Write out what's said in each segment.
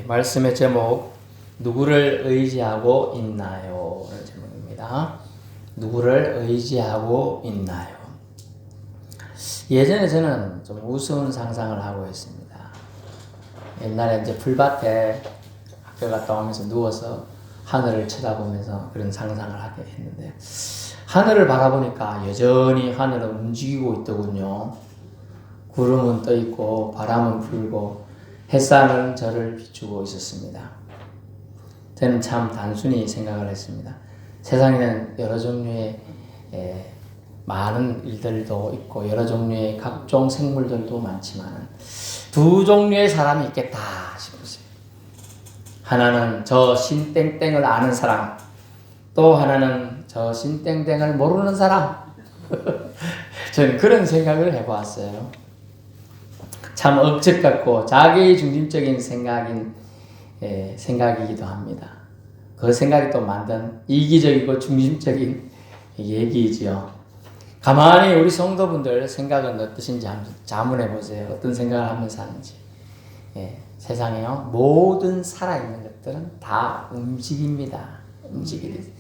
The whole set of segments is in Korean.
말씀의 제목 누구를 의지하고 있나요? 라는 제목입니다. 누구를 의지하고 있나요? 예전에 저는 좀 우스운 상상을 하고 있습니다. 옛날에 이제 풀밭에 학교 갔다 오면서 누워서 하늘을 쳐다보면서 그런 상상을 하게 했는데, 하늘을 바라보니까 여전히 하늘은 움직이고 있더군요. 구름은 떠 있고 바람은 불고 햇살은 저를 비추고 있었습니다. 저는 참 단순히 생각을 했습니다. 세상에는 여러 종류의 많은 일들도 있고 여러 종류의 각종 생물들도 많지만 두 종류의 사람이 있겠다 싶었어요. 하나는 저 신땡땡을 아는 사람, 또 하나는 저 신땡땡을 모르는 사람. 저는 그런 생각을 해보았어요. 참 억측 같고 자기 중심적인 생각이기도 합니다. 그 생각이 또 만든 이기적이고 중심적인 얘기이지요. 가만히 우리 성도분들 생각은 어떠신지 한번 자문해 보세요. 어떤 생각을 하면서 사는지. 세상에요, 모든 살아있는 것들은 다 움직입니다. 움직이듯.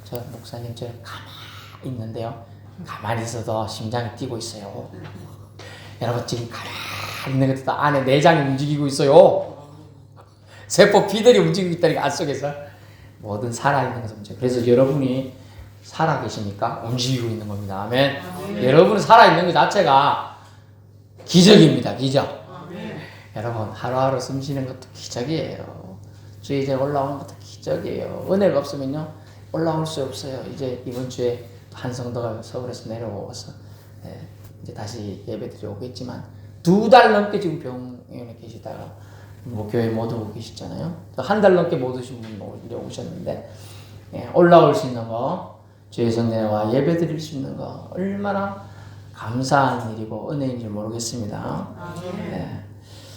저 목사님 저 가만히 있는데요, 가만히 있어도 심장이 뛰고 있어요. 여러분 지금 가만히 있는 것도 안에 내장이 움직이고 있어요. 세포 피들이 움직이고 있다니까, 안 속에서. 모든 살아있는 것은 움직여요. 그래서 여러분이 살아계시니까 움직이고 있는 겁니다. 아멘. 여러분이 살아있는 것 자체가 기적입니다. 기적. 여러분 하루하루 숨 쉬는 것도 기적이에요. 주에 이제 올라오는 것도 기적이에요. 은혜가 없으면요 올라올 수 없어요. 이제 이번 주에 한 성도가 서울에서 내려와서 이제 다시 예배드리 오겠지만 2달 넘게 지금 병원에 계시다가 교회 못 오고 계시잖아요. 한 달 넘게 못 오신 분 오셨는데, 올라올 수 있는 거, 주의 성전에 예배 드릴 수 있는 거 얼마나 감사한 일이고 은혜인지 모르겠습니다.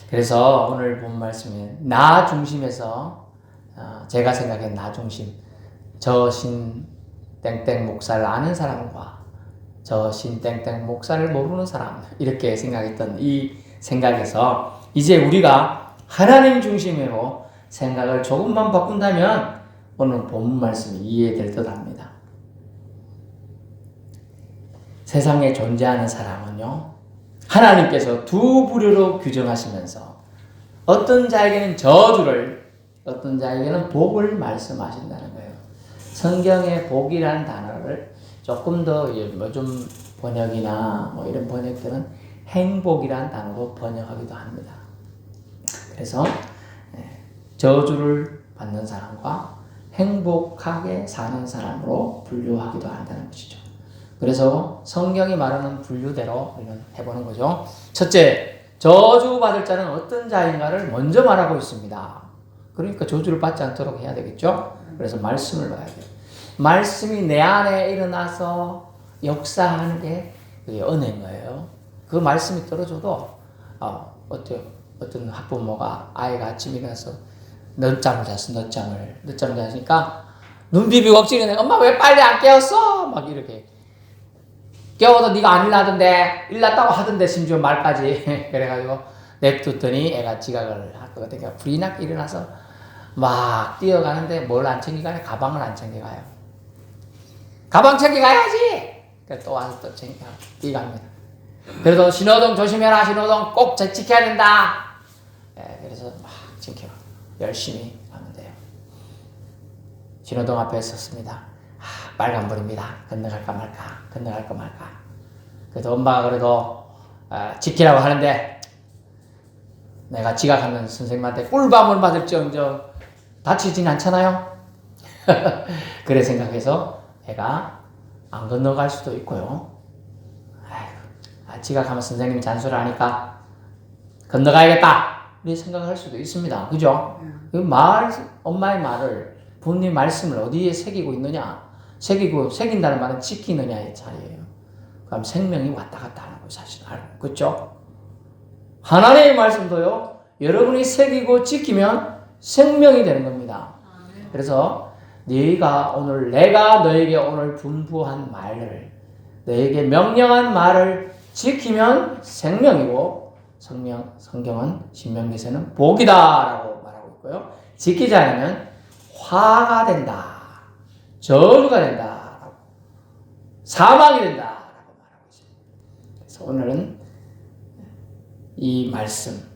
그래서 오늘 본 말씀이 나 중심에서, 제가 생각한 나 중심, 저 신 땡땡 목사를 아는 사람과 저 신 땡땡 목사를 모르는 사람, 이렇게 생각했던 이 생각에서 이제 우리가 하나님 중심으로 생각을 조금만 바꾼다면 오늘 본 말씀이 이해될 듯 합니다. 세상에 존재하는 사람은요, 하나님께서 두 부류로 규정하시면서 어떤 자에게는 저주를, 어떤 자에게는 복을 말씀하신다는 거예요. 성경의 복이라는 단어를 조금 더 요즘 번역이나 이런 번역들은 행복이라는 단어로 번역하기도 합니다. 그래서 저주를 받는 사람과 행복하게 사는 사람으로 분류하기도 한다는 것이죠. 그래서 성경이 말하는 분류대로 해보는 거죠. 첫째, 저주받을 자는 어떤 자인가를 먼저 말하고 있습니다. 그러니까 저주를 받지 않도록 해야 되겠죠. 그래서 말씀을 봐야 돼요. 말씀이 내 안에 일어나서 역사하는 게 그게 은혜인 거예요. 그 말씀이 떨어져도 어떤 학부모가 아이가 아침에 일어나서 늦잠을 자니까 눈 비비고 억지로 내, 엄마 왜 빨리 안 깨웠어? 막 이렇게. 깨워도 네가 안 일어나던데, 일났다고 하던데, 심지어 말까지. 그래가지고 냅뒀더니 애가 지각을 할 것 같으니까 불이 나게 일어나서 막 뛰어가는데 뭘 안 챙겨가냐? 가방을 안 챙겨가요. 가방 챙겨가야지! 그래서 또 와서 또 뛰어갑니다. 그래서 신호등 조심해라, 신호등 꼭 지켜야 된다. 그래서 막 지켜 열심히 가면 돼요. 신호등 앞에 섰습니다. 빨간불입니다. 건너갈까 말까. 그래서 엄마가 그래도 지키라고 하는데, 내가 지각하면 선생님한테 꿀밤을 맞을지언정 다치진 않잖아요. 그래 생각해서 애가 안 건너갈 수도 있고요. 지각하면 선생님이 잔소리 하니까 건너가야겠다, 이렇게 생각할 수도 있습니다. 그죠? 엄마의 말을, 부모님 말씀을 어디에 새기고 있느냐? 새긴다는 말은 지키느냐의 차이예요. 그럼 생명이 왔다 갔다 하는 거 사실 알고, 그렇죠? 하나님의 말씀도요, 여러분이 새기고 지키면 생명이 되는 겁니다. 그래서 내가 너에게 오늘 분부한 말을, 너에게 명령한 말을 지키면 생명이고, 성경은 신명기에서는 복이다라고 말하고 있고요. 지키지 않으면 화가 된다. 저주가 된다. 사망이 된다. 라고 말하고 있습니다. 그래서 오늘은 이 말씀,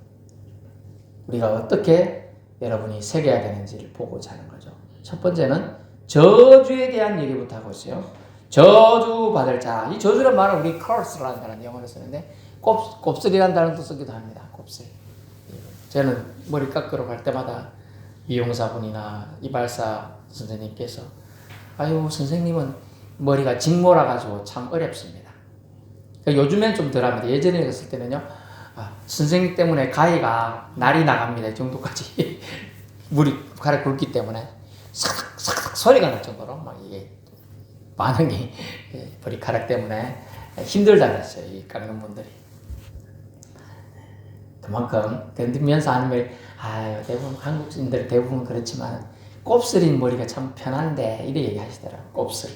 우리가 어떻게 여러분이 새겨야 되는지를 보고자 하는 거죠. 첫 번째는 저주에 대한 얘기부터 하고 있어요. 저주 받을 자. 이 저주란 말은 우리 curse라는 단어 영어로 쓰는데 곱슬이라는 단어도 쓰기도 합니다. 곱슬. 저는 머리 깎으러 갈 때마다 미용사분이나 이발사 선생님께서 아유 선생님은 머리가 직모라 가지고 참 어렵습니다. 그러니까 요즘엔 좀 덜합니다. 예전에 했을 때는요. 선생님 때문에 가위가 날이 나갑니다. 이 정도까지 물이 칼에 굵기 때문에 사닥사닥 소리가 날 정도로 막 이게 반응이 머리카락 때문에 힘들다 그랬어요. 이 깎는 분들이. 그만큼 견디면서 아니면 대부분 한국인들 대부분 그렇지만 곱슬인 머리가 참 편한데 이래 얘기하시더라고요. 곱슬.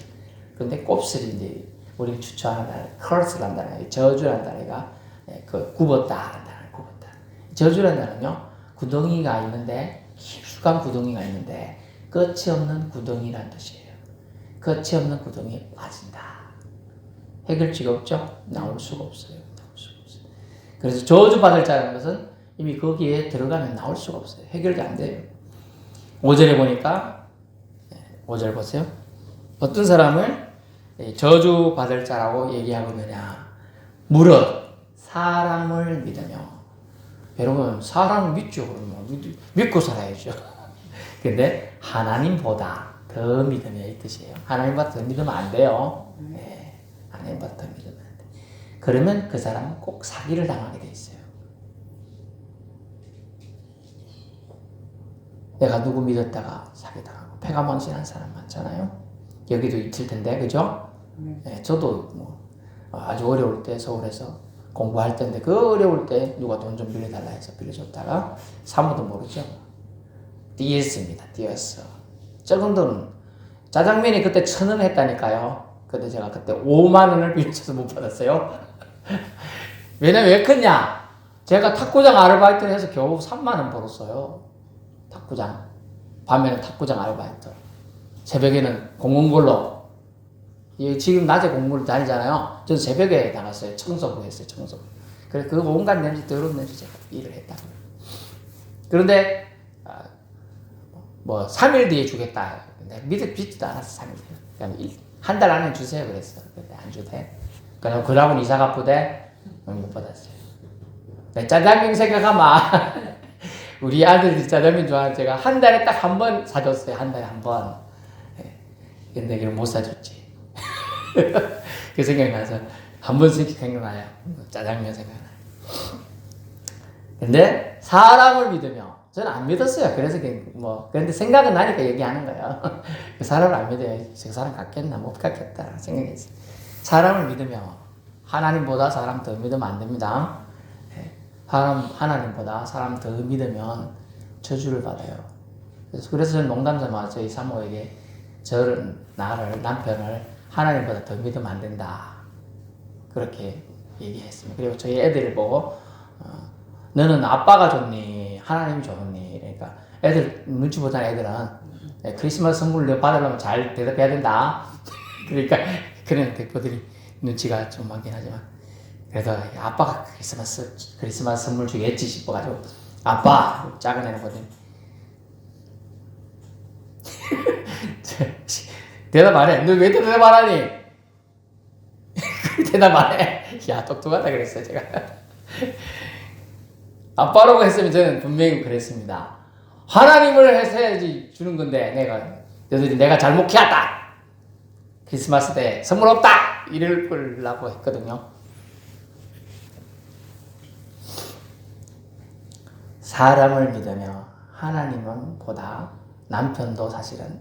근데 곱슬이 이제 우리 추천하는 단어 curse란 단어, 저주란 단어가 그 굽었다라는 단어, 굽었다. 저주란 단어는요 구덩이가 있는데 깊숙한 구덩이가 있는데 끝이 없는 구덩이란 뜻이에요. 끝이 없는 구덩이에 빠진다. 해결지가 없죠? 나올 수가 없어요. 그래서 저주받을 자라는 것은 이미 거기에 들어가면 나올 수가 없어요. 해결이 안 돼요. 5절에 보니까 5절 보세요. 어떤 사람을 저주받을 자라고 얘기하고 있느냐. 무릇 사람을 믿으며. 여러분 사람을 믿죠. 그러면 믿고 살아야죠. 근데 하나님보다 더 믿으며 이 뜻이에요. 하나님보다 더 믿으면 안 돼요. 네, 하나님보다 더 믿으면 안 돼. 그러면 그 사람은 꼭 사기를 당하게 돼 있어요. 내가 누구 믿었다가 사기당하고 패가 망신한 사람 많잖아요. 여기도 있을 텐데 그죠? 네, 저도 뭐 아주 어려울 때 서울에서 공부할 때인데 그 어려울 때 누가 돈 좀 빌려달라 해서 빌려줬다가 사무도 모르죠. 띄었습니다. 띄었어. 적은 돈 짜장면이 그때 1,000원 했다니까요. 근데 제가 그때 5만 원을 빌려줘서 못 받았어요. 왜냐면 왜 컸냐? 제가 탁구장 아르바이트를 해서 겨우 3만 원 벌었어요. 탁구장. 밤에는 탁구장 아르바이트. 새벽에는 공공근로. 지금 낮에 공무를 다니잖아요. 저는 새벽에 나갔어요. 청소부 했어요. 청소부. 그래서 그 온갖 냄새, 더러운 냄새 제가 일을 했다고요. 그런데 뭐 3일 뒤에 주겠다. 내가 믿지도 않았어. 3일 뒤에. 그냥 한 달 안에 주세요 그랬어. 근데 안 주대. 그럼 그러고 이사 갚으대. 못 받았어요. 짜장면 생각하면 우리 아들이 짜장면 좋아하는 제가 한 달에 딱 한 번 사줬어요. 한 달에 한 번. 근데 그걸 못 사줬지. 그 생각이 나서 한 번씩 생각나요. 짜장면 생각나요. 근데 사람을 믿으며 저는 안 믿었어요. 그래서 그런데 생각은 나니까 얘기하는 거예요. 그 사람을 안 믿어요. 저 사람 갖겠나 못 갖겠다 생각했어요. 사람을 믿으며 하나님보다 사람 더 믿으면 안 됩니다. 하나님보다 사람 더 믿으면 저주를 받아요. 그래서 저는 농담삼아 저희 사모에게 나를 남편을 하나님보다 더 믿으면 안 된다. 그렇게 얘기했습니다. 그리고 저희 애들을 보고 너는 아빠가 좋니? 하나님이 좋니? 그러니까 애들 눈치 보잖아. 애들은 크리스마스 선물을 받으려면 잘 대답해야 된다. 그러니까 그런 대표들이 눈치가 좀 많긴 하지만 그래도 아빠가 크리스마스 선물 주겠지 싶어가지고 아빠 작은 애는 보더니 대답 안 해. 너 왜 대답 안 하니? 대답 안 해. 야 똑똑하다 그랬어요 제가. 아빠라고 했으면 저는 분명히 그랬습니다. 하나님을 해야지 주는 건데 너희들이 내가 잘못 해왔다. 크리스마스 때 선물 없다. 이러려고 했거든요. 사람을 믿으며 하나님은 보다 남편도 사실은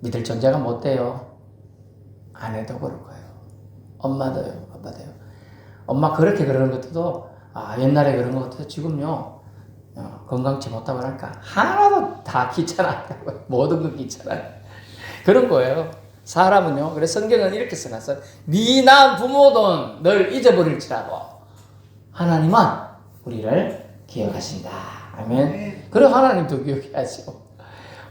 믿을 존재가 못 돼요. 아내도 그럴 거예요. 엄마도요. 아빠도요. 엄마 그렇게 그러는 것도 옛날에 그런 것 같아요. 지금요 건강치 못하고 하니까 하나도 다 귀찮아. 모든 건 귀찮아. 그런 거예요. 사람은요. 그래서 성경은 이렇게 써놨어. 네 낳은 부모도 널 잊어버릴지라도 하나님은 우리를 기억하신다. 아멘. 그래 하나님도 기억해야죠.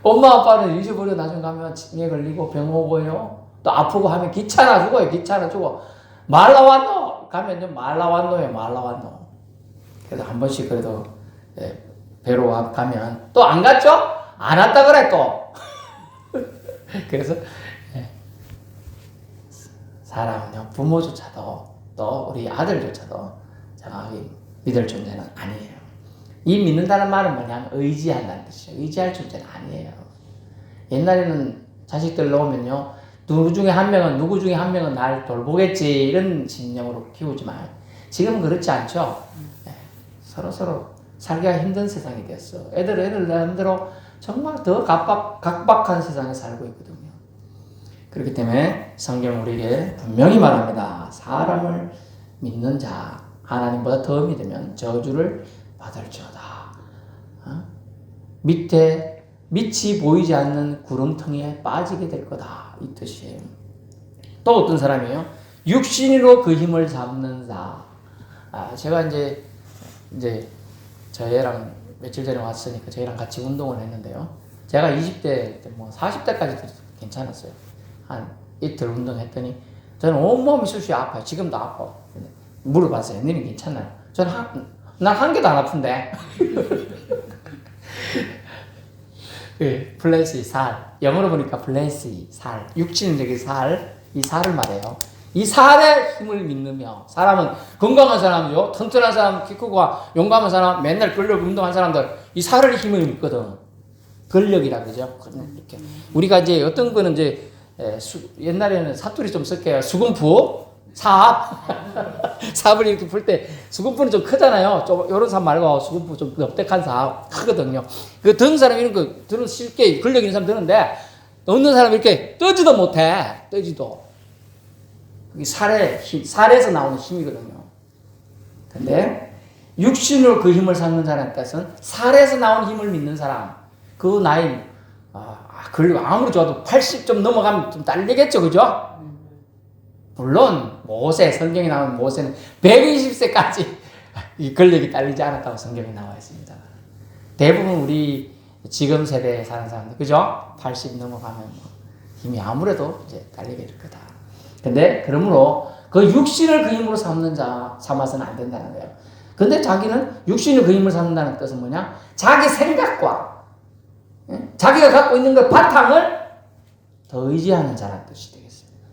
엄마 아빠는 잊어버려 나중에 가면 치매에 걸리고 병 오고요. 또 아프고 하면 귀찮아 죽어요. 귀찮아 죽어. 말라왔노 가면요 말라왔노요 말라왔노. 그래도 한 번씩 그래도 배로 가면 또 안 갔죠? 안 왔다 그래 또. 그래서 사람은요 부모조차도 또 우리 아들조차도 정확히 믿을 존재는 아니에요. 이 믿는다는 말은 뭐냐면 의지한다는 뜻이에요. 의지할 존재는 아니에요. 옛날에는 자식들 놓으면요 누구 중에 한 명은 날 돌보겠지 이런 심령으로 키우지만 지금은 그렇지 않죠. 서로 살기가 힘든 세상이 됐어. 애들 나름대로 정말 더 각박한 세상에 살고 있거든요. 그렇기 때문에 성경은 우리에게 분명히 말합니다. 사람을 믿는 자 하나님보다 더 믿으면 저주를 받을지어다. 밑에 밑이 보이지 않는 구름텅이에 빠지게 될 거다. 이 뜻이에요. 또 어떤 사람이에요? 육신으로 그 힘을 잡는 자. 제가 이제 저희랑 며칠 전에 왔으니까 저희랑 같이 운동을 했는데요. 제가 20대, 40대까지도 괜찮았어요. 한 이틀 운동했더니 저는 온몸이 쑤시 아파요. 지금도 아파. 물어봤어요. 너는 괜찮나요? 저는 난 한 개도 안 아픈데. 플래시 살. 영어로 보니까 플래시 살. 육신적인 살. 이 살을 말해요. 이 살의 힘을 믿으며 사람은 건강한 사람이죠. 튼튼한 사람, 키 크고 용감한 사람, 맨날 근력 운동한 사람들 이 살의 힘을 믿거든. 근력이라 그러죠. 이렇게 우리가 이제 어떤 거는 이제 옛날에는 사투리 좀 쓸게요. 수금푸, 삽을 이렇게 풀 때 수금푸는 좀 크잖아요. 좀 요런 삽 말고 수금푸 좀 넉넉한 삽 크거든요. 그 드는 사람 이런 거 드는 쉽게 근력 있는 사람 드는데 없는 사람 이렇게 뜨지도 못해. 뜨지도. 그게 살에서 나오는 힘이거든요. 근데 육신으로 그 힘을 삼는 사람의 뜻은 살에서 나오는 힘을 믿는 사람. 그 나이 그리고 아무리 좋아도 80 좀 넘어가면 좀 딸리겠죠, 그죠? 물론 성경에 나오는 모세는 120세까지 이 근력이 딸리지 않았다고 성경에 나와 있습니다. 대부분 우리 지금 세대에 사는 사람들, 그죠? 80 넘어가면 힘이 아무래도 이제 딸리게 될 거다. 근데 그러므로 그 육신을 그 힘으로 삼아서는 안 된다는 거예요. 근데 자기는 육신을 그 힘을 삼는다는 뜻은 뭐냐? 자기 생각과 자기가 갖고 있는 그 바탕을 더 의지하는 자라는 뜻이 되겠습니다.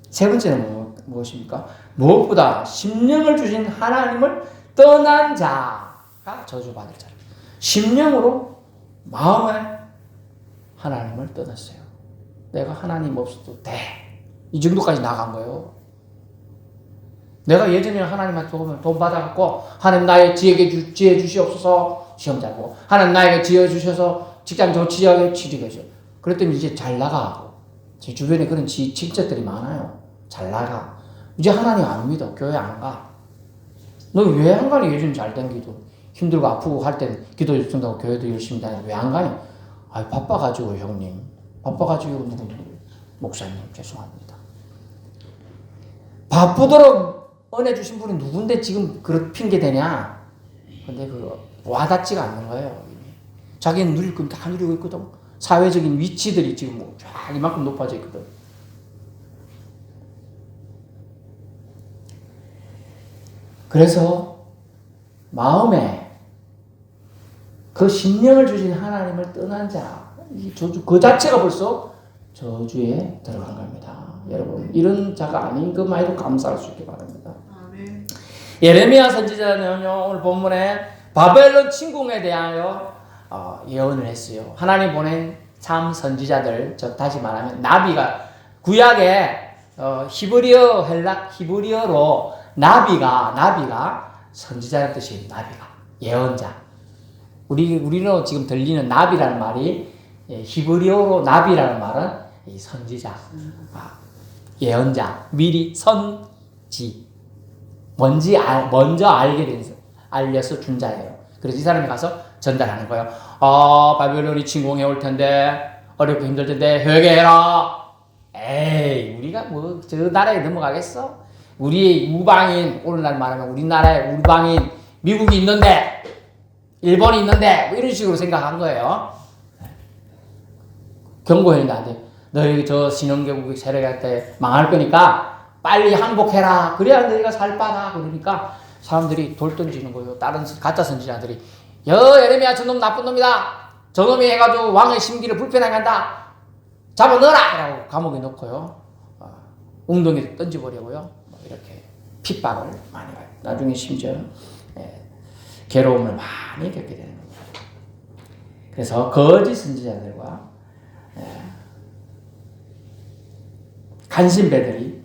세 번째는 무엇입니까? 무엇보다 심령을 주신 하나님을 떠난 자가 저주받을 자예요. 심령으로 마음에 하나님을 떠났어요. 내가 하나님 없어도 돼. 이 정도까지 나간 거예요. 내가 예전에 하나님한테 돈 받아갖고 하나님 나의 지혜 주시옵소서 시험 잘 보고 하나님 나에게 지혜 주셔서 직장 좋지하게 취직해 줘. 그랬더니 이제 잘 나가고 제 주변에 그런 친척들이 많아요. 잘 나가. 이제 하나님 안 믿어. 교회 안 가. 너 왜 안 가니? 요즘 잘 댕기도 힘들고 아프고 할 땐 기도 요청하고 교회도 열심히 다니는데 왜 안 가니? 바빠가지고 형님. 바빠가지고 누구 목사님 죄송합니다. 바쁘도록 은혜 주신 분이 누군데 지금 그런 핑계 대냐? 근데 그거 와닿지가 않는 거예요. 자기는 누릴 건 다 누리고 있거든. 사회적인 위치들이 지금 쫙 이만큼 높아져 있거든. 그래서 마음에 그 심령을 주신 하나님을 떠난 자, 이 저주 그 자체가 벌써 저주에 들어간 겁니다. 여러분 이런 자가 아닌 것만 해도 감사할 수 있게 바랍니다. 아멘. 예레미야 선지자는요 오늘 본문에 바벨론 침공에 대하여 예언을 했어요. 하나님 보낸 참 선지자들, 다시 말하면 나비가 구약에 히브리어로 나비가 선지자의 뜻이 나비가 예언자. 우리로 지금 들리는 나비라는 말이 히브리어로 나비라는 말은 이 선지자, 예언자, 미리 선지, 먼저 알려서 준 자예요. 그래서 이 사람이 가서 전달하는 거예요. 바벨론이 침공해 올 텐데, 어렵고 힘들 텐데, 회개해라. 에이, 우리가 저 나라에 넘어가겠어? 우리의 우방인, 오늘날 말하면 우리나라의 우방인, 미국이 있는데, 일본이 있는데, 뭐 이런 식으로 생각한 거예요. 경고했는데 안 돼. 너희 저 신흥계국이 세력할 때 망할 거니까 빨리 항복해라. 그래야 너희가 살 바다. 그러니까 사람들이 돌 던지는 거예요. 다른 가짜 선지자들이. 에레미야 저놈 나쁜 놈이다. 저놈이 해가지고 왕의 심기를 불편하게 한다. 잡아 넣어라! 라고 감옥에 넣고요. 웅덩이에 던져버리고요. 뭐 이렇게 핍박을 많이 해요. 나중에 심지어 괴로움을 많이 겪게 되는 겁니다. 그래서 거짓 선지자들과 간신배들이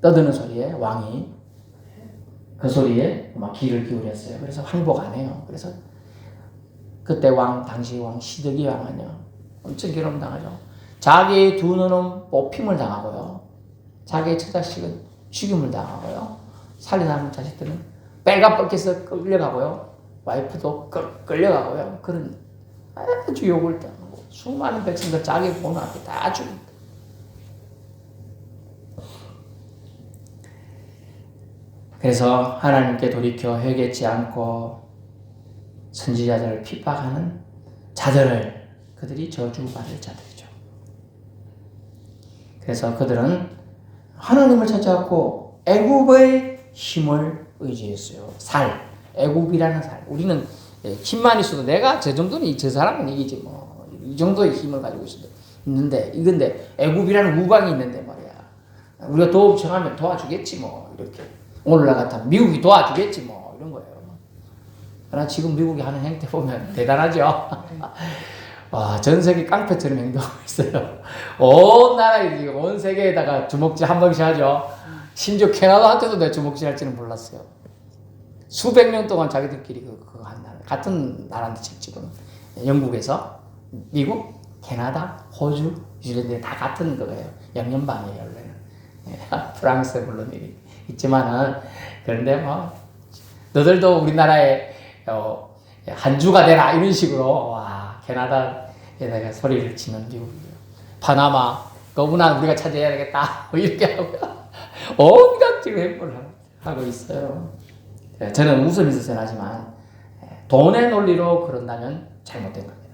떠드는 소리에 왕이 그 소리에 막 귀를 기울였어요. 그래서 항복 안 해요. 그래서 그때 당시 왕 시드기 왕은요, 엄청 괴로움 당하죠. 자기 두 눈은 뽑힘을 당하고요. 자기의 처자식은 죽임을 당하고요. 살려남은 자식들은 뼈가 뻗겨서 끌려가고요. 와이프도 끌려가고요. 그런 아주 욕을 당하고 수많은 백성들 자기 보는 앞에 다 죽입니다. 그래서 하나님께 돌이켜 회개치 않고 선지자들을 핍박하는 자들을 그들이 저주받을 자들이죠. 그래서 그들은 하나님을 찾아왔고 애굽의 힘을 의지했어요. 애굽이라는 살. 우리는 힘만 있어도 내가 저 정도는 저 사람은 이기지 뭐 이 정도의 힘을 가지고 있는데 이건데 애굽이라는 우방이 있는데 말이야. 우리가 도움 청하면 도와주겠지 뭐 이렇게. 오늘날 같으면 미국이 도와주겠지 뭐 이런 거예요. 그러나 지금 미국이 하는 행태 보면 대단하죠. 와, 전 세계 깡패처럼 행동하고 있어요. 온 나라에, 온 세계에다가 주먹질 한 번씩 하죠. 심지어 캐나다한테도 내 주먹질 할지는 몰랐어요. 수백 년 동안 자기들끼리 그거 한다. 같은 나라인데 지금 영국에서 미국, 캐나다, 호주, 뉴질랜드 다 같은 거예요. 영연방이에요 원래는. 프랑스 물론 있지만은 그런데 뭐 너들도 우리나라에 한 주가 되라 이런 식으로 와 캐나다에다가 소리를 치는 미국이에요. 파나마 거부난 우리가 차지해야 되겠다 뭐 이렇게 하고요. 온갖 지금 행보를 하고 있어요. 저는 웃으면서 전하지만 돈의 논리로 그런다면 잘못된 겁니다.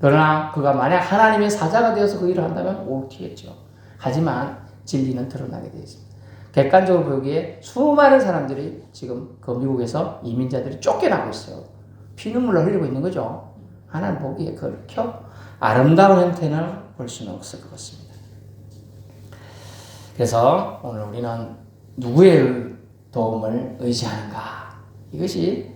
그러나 그가 만약 하나님의 사자가 되어서 그 일을 한다면 옳겠죠. 하지만 진리는 드러나게 되어 있습니다. 객관적으로 보기에 수많은 사람들이 지금 그 미국에서 이민자들이 쫓겨나고 있어요. 피눈물을 흘리고 있는 거죠. 하나님 보기에 그렇게 아름다운 형태는 볼 수는 없을 것 같습니다. 그래서 오늘 우리는 누구의 도움을 의지하는가? 이것이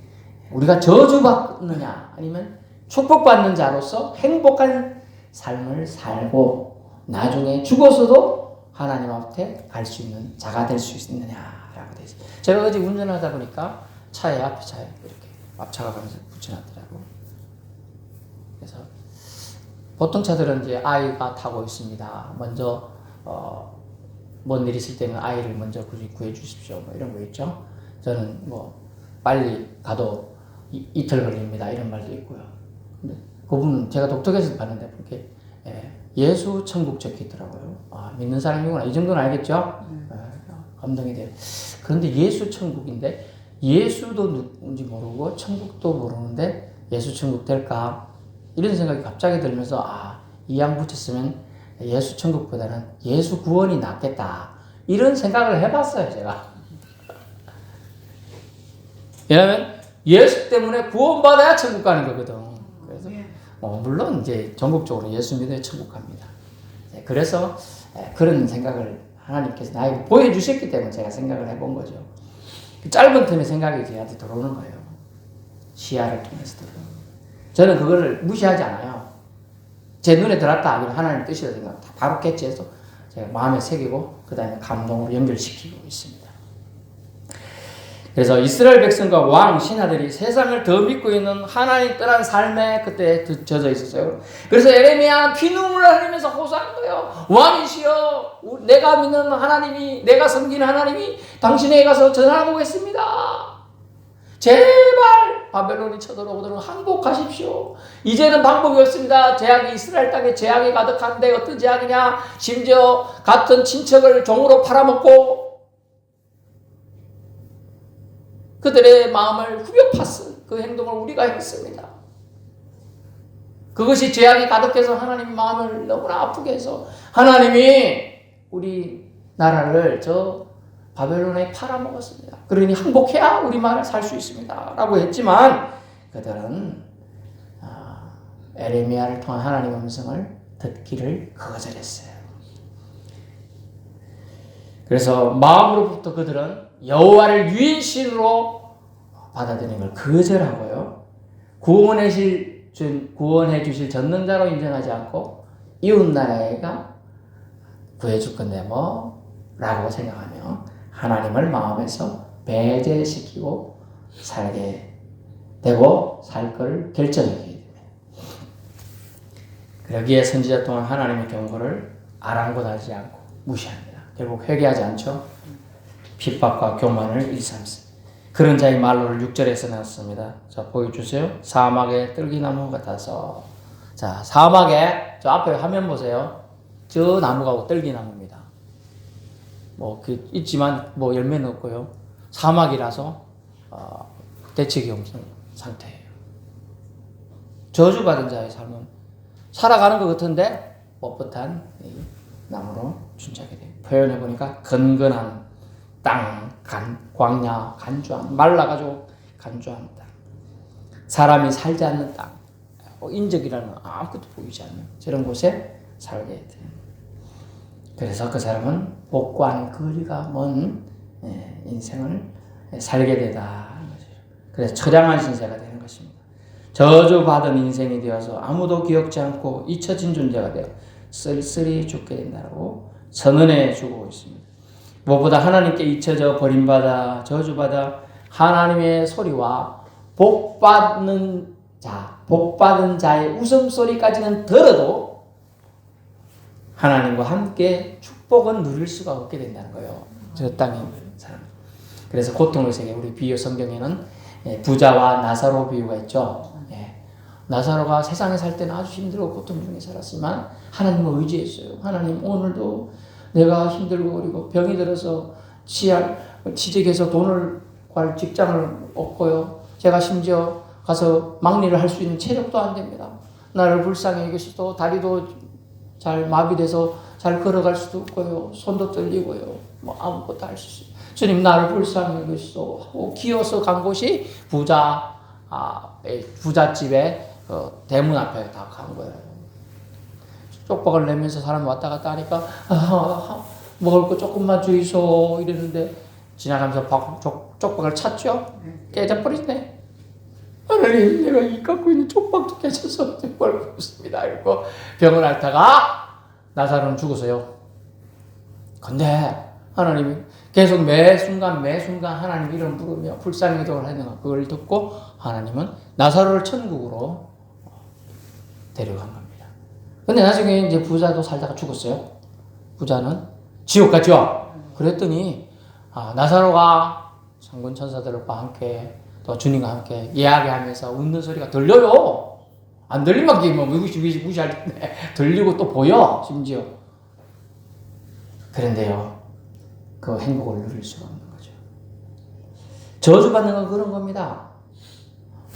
우리가 저주받느냐 아니면 축복받는 자로서 행복한 삶을 살고 나중에 죽어서도 하나님 앞에 갈 수 있는 자가 될 수 있느냐라고 되어 있어요. 제가 어제 운전하다 보니까 앞에 차에 이렇게 앞차가 가면서 붙여놨더라고. 그래서 보통 차들은 이제 아이가 타고 있습니다. 먼저 뭔 일 있을 때는 아이를 먼저 구해 주십시오. 뭐 이런 거 있죠. 저는 뭐 빨리 가도 이틀 걸립니다. 이런 말도 있고요. 근데 그분은 제가 독특해서 봤는데 그렇게 예수 천국 적혀 있더라고요. 믿는 사람이구나. 이 정도는 알겠죠? 감동이 돼요. 그런데 예수 천국인데 예수도 누군지 모르고 천국도 모르는데 예수 천국 될까? 이런 생각이 갑자기 들면서 이양 붙였으면 예수 천국보다는 예수 구원이 낫겠다. 이런 생각을 해봤어요, 제가. 왜냐면 예수 때문에 구원받아야 천국 가는 거거든. 그래서 물론 이제 전국적으로 예수 믿어야 천국 갑니다. 그래서 그런 생각을 하나님께서 나에게 보여주셨기 때문에 제가 생각을 해본 거죠. 짧은 틈에 생각이 저한테 들어오는 거예요. 시야를 통해서 들어오는 거예요. 저는 그거를 무시하지 않아요. 제 눈에 들었다 하면 하나님 뜻이라 생각 바로 캐치해서 제가 마음에 새기고 그 다음에 감동으로 연결시키고 있습니다. 그래서 이스라엘 백성과 왕, 신하들이 세상을 더 믿고 있는 하나님 떠난 삶에 그때 젖어 있었어요. 그래서 에레미야 피눈물을 흘리면서 호소한 거예요. 왕이시여, 내가 믿는 하나님이, 내가 섬기는 하나님이 당신에게 가서 전하고 오겠습니다. 제발 바벨론이 쳐들어오도록 항복하십시오. 이제는 방법이 없습니다. 재앙이 이스라엘 땅에 재앙이 가득한데 어떤 재앙이냐? 심지어 같은 친척을 종으로 팔아먹고 그들의 마음을 후벼 팠은 그 행동을 우리가 했습니다. 그것이 죄악이 가득해서 하나님 마음을 너무나 아프게 해서 하나님이 우리 나라를 저 바벨론에 팔아먹었습니다. 그러니 항복해야 우리 나라 살 수 있습니다. 라고 했지만 그들은 에레미야를 통한 하나님의 음성을 듣기를 거절했어요. 그래서 마음으로부터 그들은 여호와를 유일신으로 받아들이는 걸 거절하고요. 구원해 주실 전능자로 인정하지 않고 이웃나라가 구해줄 건데 뭐라고 생각하며 하나님을 마음에서 배제시키고 살게 되고 살 것을 결정하게 됩니다. 그러기에 선지자 또한 하나님의 경고를 아랑곳하지 않고 무시합니다. 결국 회개하지 않죠. 핍박과 교만을 일삼습니다. 그런 자의 말로를 6절에서 나왔습니다. 자, 보여주세요. 사막의 뜰기나무 같아서. 자, 사막에 저 앞에 화면 보세요. 저 나무가 뜰기나무입니다. 있지만 열매는 없고요. 사막이라서 대책이 없는 상태예요. 저주받은 자의 삶은 살아가는 것 같은데 뻣뻣한 나무로 준비하게 돼요. 표현해보니까 건건한 땅, 광야, 간주한, 말라가지고 간주한 땅. 사람이 살지 않는 땅, 인적이라는 아무것도 보이지 않는 저런 곳에 살게 돼요. 그래서 그 사람은 복과는 거리가 먼 인생을 살게 되다. 그래서 처량한 신세가 되는 것입니다. 저주받은 인생이 되어서 아무도 기억지 않고 잊혀진 존재가 되어 쓸쓸히 죽게 된다고 선언해 주고 있습니다. 무엇보다 하나님께 잊혀져 버림받아 저주받아 하나님의 소리와 복받은 자의 웃음소리까지는 들어도 하나님과 함께 축복은 누릴 수가 없게 된다는 거예요. 저 땅에 있는 사람. 그래서 고통의 세계, 우리 비유 성경에는 부자와 나사로 비유가 있죠. 나사로가 세상에 살 때는 아주 힘들고 고통 중에 살았지만 하나님을 의지했어요. 하나님, 오늘도 내가 힘들고 그리고 병이 들어서 취직해서 돈을 구할 직장을 없고요. 제가 심지어 가서 막리를 할 수 있는 체력도 안 됩니다. 나를 불쌍히 여기서도 다리도 잘 마비돼서 잘 걸어갈 수도 없고요. 손도 떨리고요. 아무것도 할 수 없어요. 주님, 나를 불쌍히 여기시소 하고 기어서 간 곳이 부잣집에 대문 앞에 다 간 거예요. 쪽박을 내면서 사람 왔다 갔다 하니까 먹을 거 조금만 주이소 이랬는데 지나가면서 쪽박을 찾죠. 깨져버리네. 하나님, 내가 이 갖고 있는 쪽박도 깨져서 정말 없습니다. 이러고 병을 앓다가 나사로는 죽었어요. 근데 하나님이 계속 매 순간 하나님 이름 부르며 불쌍히 기도를 하는 그걸 듣고 하나님은 나사로를 천국으로 데려간 겁니다. 근데 나중에 이제 부자도 살다가 죽었어요. 부자는 지옥 갔죠. 그랬더니 나사로가 상군 천사들과 함께 또 주님과 함께 이야기하면서 웃는 소리가 들려요. 안 들리면 무시할 텐데 들리고 또 보여 심지어. 그런데요, 그 행복을 누릴 수가 없는 거죠. 저주받는 건 그런 겁니다.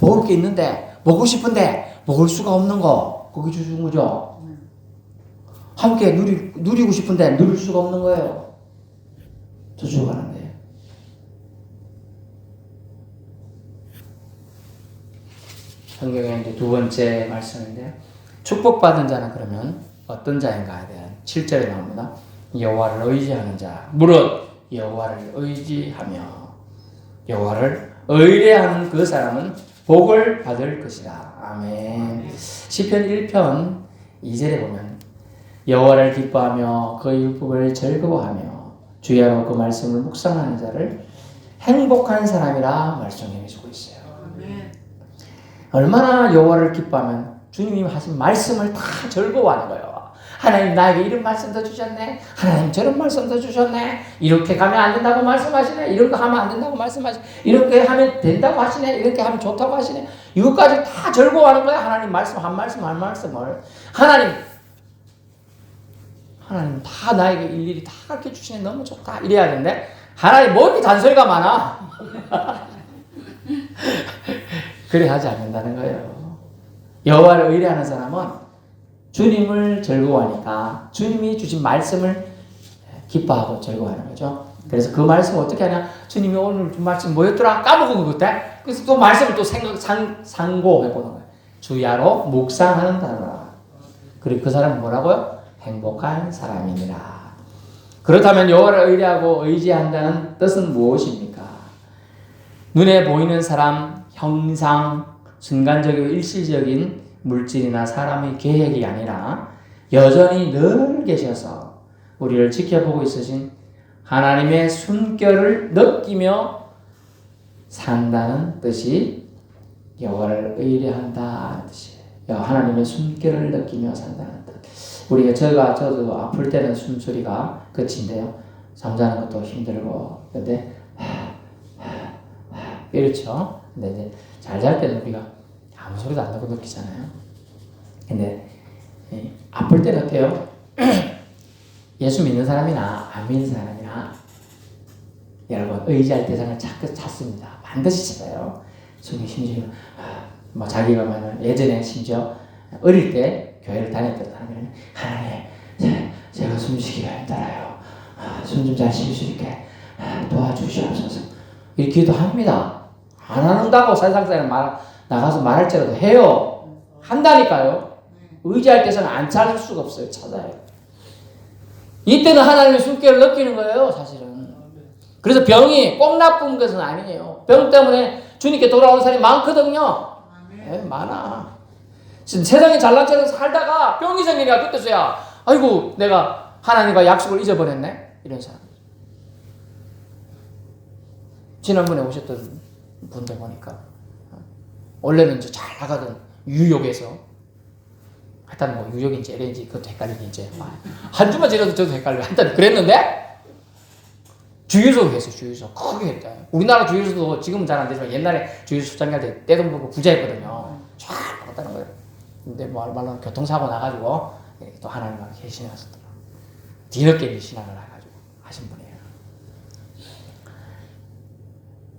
먹을 게 있는데 먹고 싶은데 먹을 수가 없는 거, 그게 주는 거죠. 함께 누리고 싶은데 누릴 수가 없는 거예요. 저주받는 거예요. 성경의 이제 두 번째 말씀인데요. 축복받은 자는 그러면 어떤 자인가에 대한 7절에 나옵니다. 여호와를 의지하는 자, 무릇 여호와를 의지하며 여호와를 의뢰하는 그 사람은 복을 받을 것이다. 아멘. 시편 1편 2절에 보면 여호와를 기뻐하며 그 율법을 즐거워하며 주야로 그 말씀을 묵상하는 자를 행복한 사람이라 말씀해 주고 있어요. 얼마나 여호와를 기뻐하면 주님이 하신 말씀을 다 즐거워하는 거예요. 하나님, 나에게 이런 말씀도 주셨네. 하나님, 저런 말씀도 주셨네. 이렇게 가면 안 된다고 말씀하시네. 이런 거 하면 안 된다고 말씀하시네. 이렇게 하면 된다고 하시네. 이렇게 하면 좋다고 하시네. 이것까지 다 즐거워하는 거야. 하나님 말씀 한 말씀을 하나님 다 나에게 일일이 다 가르쳐 주시네. 너무 좋다. 이래야 되는데 하나님 뭐 이렇게 잔소리가 많아. 그래 하지 않는다는 거예요. 여호와를 의뢰하는 사람은 주님을 즐거워하니까 주님이 주신 말씀을 기뻐하고 즐거워하는 거죠. 그래서 그 말씀을 어떻게 하냐? 주님이 오늘 준 말씀 뭐였더라? 까먹은 것 같아. 그래서 또 말씀을 또 상고해 보는 거예요. 주야로 묵상하는다. 그리고 그 사람은 뭐라고요? 행복한 사람이니라. 그렇다면 여호와를 의뢰하고 의지한다는 뜻은 무엇입니까? 눈에 보이는 사람, 형상, 순간적이고 일시적인 물질이나 사람의 계획이 아니라 여전히 늘 계셔서 우리를 지켜보고 있으신 하나님의 숨결을 느끼며 산다는 뜻이 여호와를 의뢰한다는 뜻이에요. 하나님의 숨결을 느끼며 산다는 뜻. 저도 아플 때는 숨소리가 끝인데요. 잠자는 것도 힘들고, 근데 이렇죠. 근데 이제 잘 잘 때는 우리가 아무 소리도 안 나고 느끼잖아요. 근데 아플 때는 어때요? 예수 믿는 사람이나 안 믿는 사람이나 여러분 의지할 대상을 자꾸 찾습니다. 반드시 찾아요. 숨이 심지어 자기가 말하는 예전에 심지어 어릴 때 교회를 다녔던 사람이 하나님 제가 숨쉬기가 힘들어요. 숨 좀 잘 쉴 수 있게 도와주시옵소서. 이렇게 기도합니다. 안 한다고 세상사람 나가서 말할지라도 해요. 한다니까요. 의지할 때서는 안 찾을 수가 없어요. 찾아요. 이때는 하나님의 숨결을 느끼는 거예요. 사실은. 그래서 병이 꼭 나쁜 것은 아니에요. 병 때문에 주님께 돌아오는 사람이 많거든요. 많아. 세상에 잘난 척을 살다가 병이 생기니까 그때서야 아이고 내가 하나님과 약속을 잊어버렸네. 이런 사람. 지난번에 오셨던 분들 보니까 원래는 잘 나가던 유욕에서 하여튼 뭐 유욕인지 LNG 그것도 헷갈리니 이제 한 주만 지나도 저도 헷갈려요. 하여튼 그랬는데 주유소 했어요. 주유소 크게 했다. 우리나라 주유소도 지금은 잘 안 되지만 옛날에 주유소 수장 갈 때 떼돈 벌고 부자였거든요. 쫙 먹었다는 거예요. 근데 말로 교통사고 나가지고 또 하나님과 계시는 하셨더라고요. 뒤늦게 신앙을 해가지고 하신 분이에요.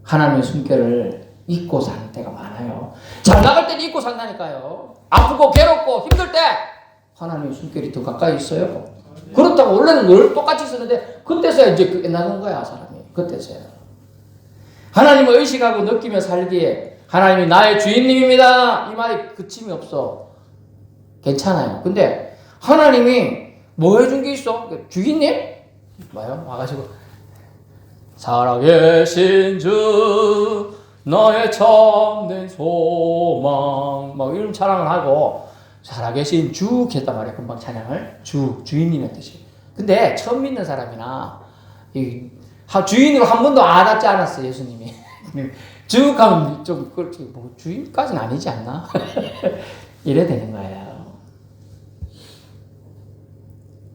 하나님의 숨결을 잊고 사는 때가 많아요. 잘 나갈 때는 잊고 산다니까요. 아프고 괴롭고 힘들 때 하나님의 숨결이 더 가까이 있어요. 그렇다고 원래는 늘 똑같이 쓰는데 그때서야 이제 끝나는 거야 사람이. 그때서야. 하나님을 의식하고 느끼며 살기에 하나님이 나의 주인님입니다. 이 말이 그침이 없어. 괜찮아요. 근데 하나님이 뭐 해준 게 있어? 주인님? 뭐요? 와가지고 살아계신 주 너의 참된 소망 막 이런 찬양을 하고 살아계신 주 했단 말이에요. 금방 찬양을 주인님의 뜻이. 근데 처음 믿는 사람이나 주인으로 한 번도 알았지 않았어요. 예수님이 주 하면 좀 그렇게 뭐 주인까지는 아니지 않나? 이래 되는 거예요.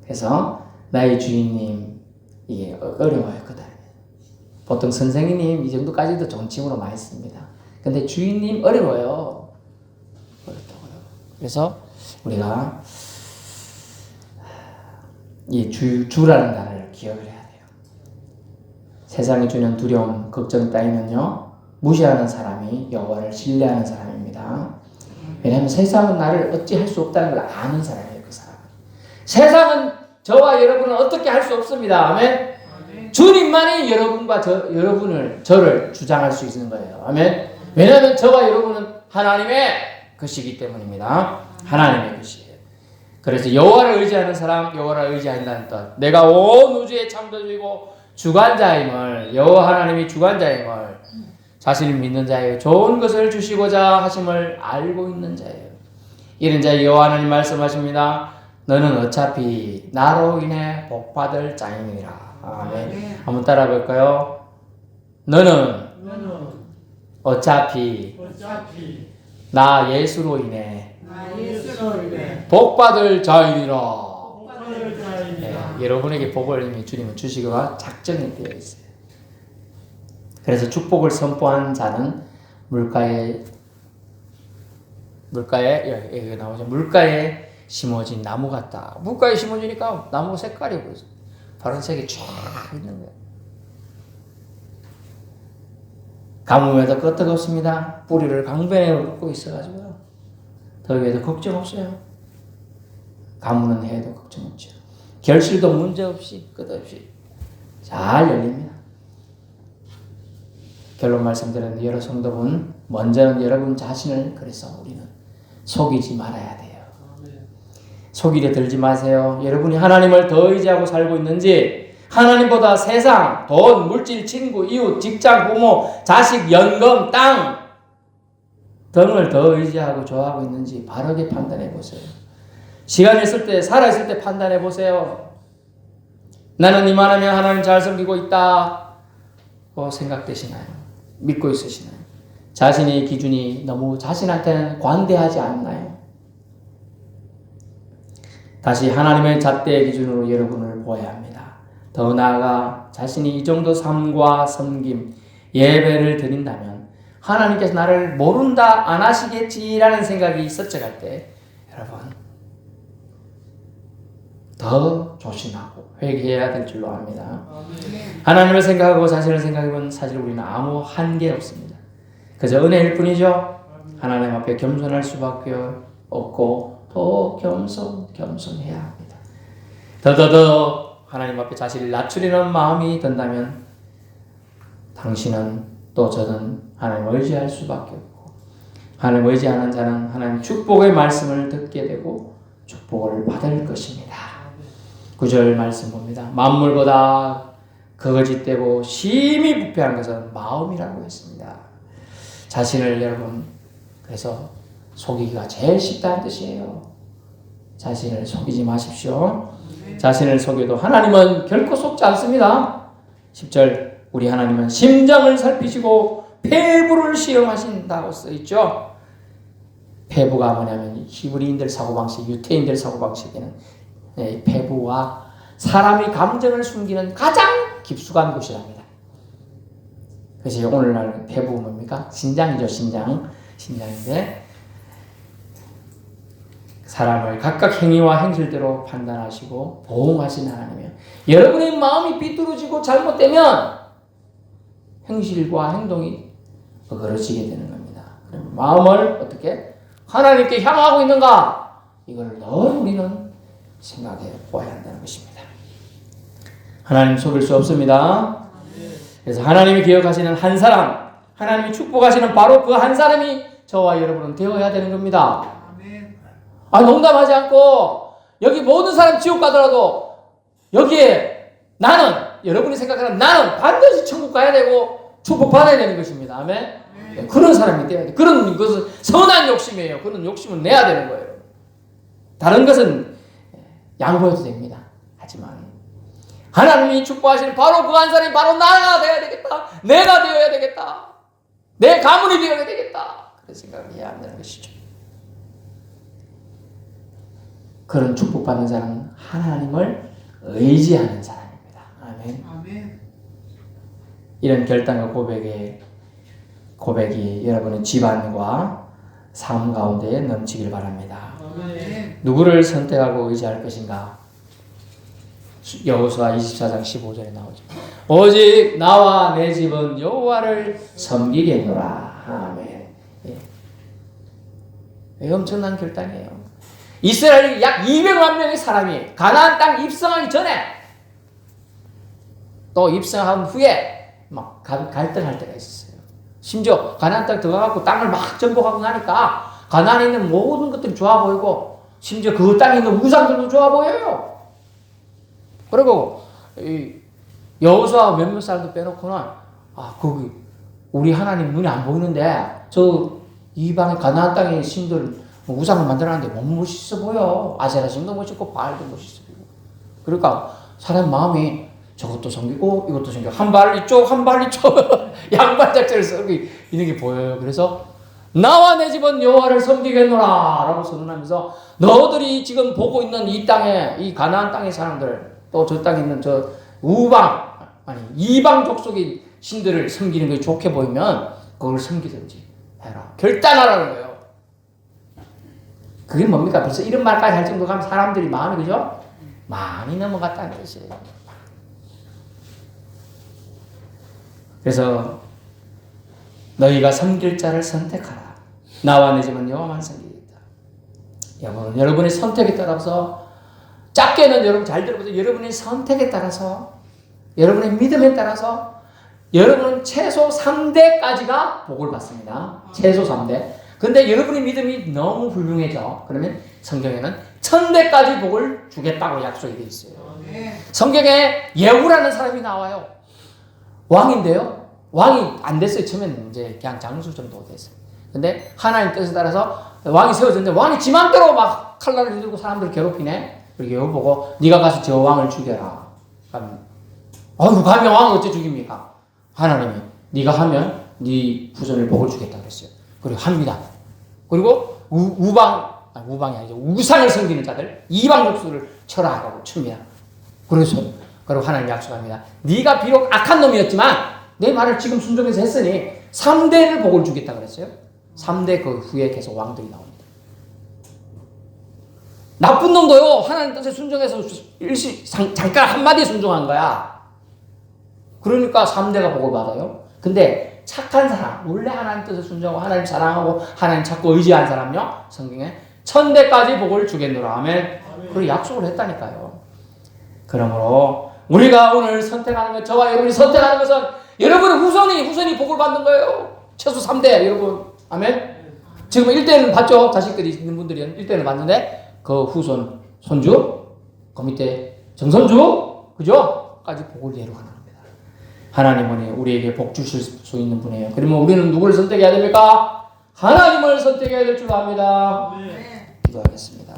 그래서 나의 주인님 이게 어려워요. 보통 선생님 이 정도까지도 존칭으로 많이 씁니다. 근데 주인님 어려워요. 어렵다고요. 그래서 우리가 이 주라는 단어를 기억을 해야 돼요. 세상이 주는 두려움, 걱정 따위는요 무시하는 사람이 여호와를 신뢰하는 사람입니다. 왜냐하면 세상은 나를 어찌할 수 없다는 걸 아는 사람이에요. 그 사람은. 세상은 저와 여러분은 어떻게 할 수 없습니다. 아멘. 주님만이 여러분과 저를 주장할 수 있는 거예요. 아멘. 왜냐하면 저와 여러분은 하나님의 것이기 때문입니다. 하나님의 것이에요. 그래서 여호와를 의지하는 사람, 여호와를 의지한다는 뜻. 내가 온 우주의 창조주이고 주관자임을, 여호와 하나님이 주관자임을, 자신을 믿는 자예요. 좋은 것을 주시고자 하심을 알고 있는 자예요. 이런 자의 여호와 하나님 말씀하십니다. 너는 어차피 나로 인해 복받을 자이니라. 아멘. 한번 따라 볼까요? 너는 어차피 나 예수로 인해 복받을 자이니라. 네, 여러분에게 복을 이미 주님은 주시기가 작정이 되어 있어요. 그래서 축복을 선포한 자는 물가에 나오죠. 물가에 심어진 나무 같다. 물가에 심어지니까 나무 색깔이 보여요. 파란색이 쫙 있는 거예요. 가뭄에도 끄떡없습니다. 뿌리를 강변에 묻고 있어가지고요. 더위에도 걱정 없어요. 가뭄은 해도 걱정 없죠. 결실도 문제없이 끝없이 잘 열립니다. 결론 말씀드렸는데 여러 성도분, 먼저는 여러분 자신을 그래서 우리는 속이지 말아야 돼요. 속이려 들지 마세요. 여러분이 하나님을 더 의지하고 살고 있는지, 하나님보다 세상, 돈, 물질, 친구, 이웃, 직장, 부모, 자식, 연금, 땅 등을 더 의지하고 좋아하고 있는지 바르게 판단해 보세요. 시간 있을 때, 살아있을 때 판단해 보세요. 나는 이만하면 하나님 잘 섬기고 있다고 생각되시나요? 믿고 있으시나요? 자신의 기준이 너무 자신한테는 관대하지 않나요? 다시 하나님의 잣대의 기준으로 여러분을 보아야 합니다. 더 나아가 자신이 이 정도 삶과 섬김, 예배를 드린다면 하나님께서 나를 모른다, 안 하시겠지라는 생각이 서쳐갈 때 여러분 더 조심하고 회개해야 될 줄로 압니다. 하나님을 생각하고 자신을 생각해보면 사실 우리는 아무 한계 없습니다. 그저 은혜일 뿐이죠. 하나님 앞에 겸손할 수밖에 없고 더 겸손해야 합니다. 더더더 하나님 앞에 자신을 낮추려는 마음이 든다면 당신은 또 저는 하나님을 의지할 수밖에 없고, 하나님을 의지하는 자는 하나님 축복의 말씀을 듣게 되고 축복을 받을 것입니다. 9절 말씀 봅니다. 만물보다 거짓되고 심히 부패한 것은 마음이라고 했습니다. 자신을 여러분 그래서 속이기가 제일 쉽다는 뜻이에요. 자신을 속이지 마십시오. 자신을 속여도 하나님은 결코 속지 않습니다. 10절 우리 하나님은 심장을 살피시고 폐부를 시험하신다고 써있죠. 폐부가 뭐냐면 히브리인들 사고방식, 유태인들 사고방식에는 폐부와 사람의 감정을 숨기는 가장 깊숙한 곳이랍니다. 그래서 오늘날 폐부 뭡니까? 신장이죠. 신장인데 사람을 각각 행위와 행실대로 판단하시고 보호하시는 하나님이에요. 여러분의 마음이 비뚤어지고 잘못되면 행실과 행동이 어그러지게 되는 겁니다. 마음을 어떻게 하나님께 향하고 있는가? 이걸 늘 우리는 생각해 보아야 한다는 것입니다. 하나님 속일 수 없습니다. 그래서 하나님이 기억하시는 한 사람, 하나님이 축복하시는 바로 그 한 사람이 저와 여러분은 되어야 되는 겁니다. 농담하지 않고 여기 모든 사람 지옥 가더라도 여기에 나는, 여러분이 생각하는 나는 반드시 천국 가야 되고 축복 받아야 되는 것입니다. 아멘. 네, 그런 사람이 되어야 돼. 그런 것은 선한 욕심이에요. 그런 욕심은 내야 되는 거예요. 다른 것은 양보해도 됩니다. 하지만 하나님이 축복하시는 바로 그 한 사람이 바로 나가 되어야 되겠다. 내가 되어야 되겠다. 내 가문이 되어야 되겠다. 그런 생각을 해야 한다는 것이죠. 그런 축복받는 자는 하나님을 의지하는 사람입니다. 아멘. 아멘. 이런 결단과 고백이 여러분의 집안과 삶 가운데 넘치길 바랍니다. 아멘. 누구를 선택하고 의지할 것인가? 여호수아 24장 15절에 나오죠. 오직 나와 내 집은 여호와를 섬기겠노라. 아멘. 예. 엄청난 결단이에요. 이스라엘 약 200만 명의 사람이 가나안 땅 입성하기 전에 또 입성한 후에 막 갈등할 때가 있었어요. 심지어 가나안 땅 들어가고 땅을 막 정복하고 나니까 가나안에 있는 모든 것들이 좋아 보이고 심지어 그 땅에 있는 우상들도 좋아 보여요. 그리고 여호수아 몇몇 사람도 빼놓고는 거기 우리 하나님 눈에 안 보이는데 저 이방의 가나안 땅의 신들 우상을 만들어놨는데 너무 멋있어 보여. 아세라 신도 멋있고 바알도 멋있어 보이고. 그러니까 사람 마음이 저것도 섬기고 이것도 섬기고 한 발 이쪽 한 발 이쪽 양발 작전을 쓰고 있는 게 보여요. 그래서 나와 내 집은 여호와를 섬기겠노라 라고 선언하면서 너희들이 지금 보고 있는 이 땅에 이 가나안 땅의 사람들 또 저 땅에 있는 저 이방 족속의 신들을 섬기는 게 좋게 보이면 그걸 섬기든지 해라. 결단하라는 거예요. 그게 뭡니까? 벌써 이런 말까지 할 정도 가면 사람들이 마음이 그죠? 많이 넘어갔다는 것이에요. 그래서 너희가 섬길 자를 선택하라. 나와 내 집은 여호와만 섬기겠다. 여러분의 선택에 따라서 작게는 여러분 잘 들어보세요. 여러분의 선택에 따라서 여러분의 믿음에 따라서 여러분은 최소 3대까지가 복을 받습니다. 최소 3대. 근데 여러분의 믿음이 너무 훌륭해져. 그러면 성경에는 1000대까지 복을 주겠다고 약속이 되어 있어요. 성경에 예후라는 사람이 나와요. 왕인데요. 왕이 안 됐어요. 처음에는 이제 그냥 장수 정도 됐어요. 근데 하나님 뜻에 따라서 왕이 세워졌는데 왕이 지 맘대로 막 칼날을 들고 사람들을 괴롭히네. 그리고 예후 보고 네가 가서 저 왕을 죽여라. 가면 왕을 어째 죽입니까? 하나님이 네가 하면 네 후손을 복을 주겠다 그랬어요. 그리고 합니다. 그리고 우방이 아니죠. 우상을 섬기는 자들 이방 족속을 철하라고 칩니다. 그리고 하나님 약속합니다. 네가 비록 악한 놈이었지만 내 말을 지금 순종해서 했으니 3대를 복을 주겠다 그랬어요. 3대 그 후에 계속 왕들이 나옵니다. 나쁜 놈도요 하나님 뜻에 순종해서 잠깐 한마디에 순종한 거야. 그러니까 3대가 복을 받아요. 근데 착한 사람, 원래 하나님 뜻에 순종하고 하나님 사랑하고 하나님 찾고 의지한 사람요 성경에 1000대까지 복을 주겠노라. 아멘. 그리고 약속을 했다니까요. 그러므로 우리가 오늘 선택하는 것, 저와 여러분이 선택하는 것은 여러분의 후손이 복을 받는 거예요. 최소 3대 여러분. 아멘. 지금 1대는 봤죠? 자식들이 있는 분들이 1대는 봤는데 그 후손, 손주, 그 밑에 정손주, 그죠? 까지 복을 예루하는 겁니다. 하나님은 우리에게 복 주실 수 있는 분이에요. 그러면 우리는 누구를 선택해야 됩니까? 하나님을 선택해야 될 줄 압니다. 기도하겠습니다.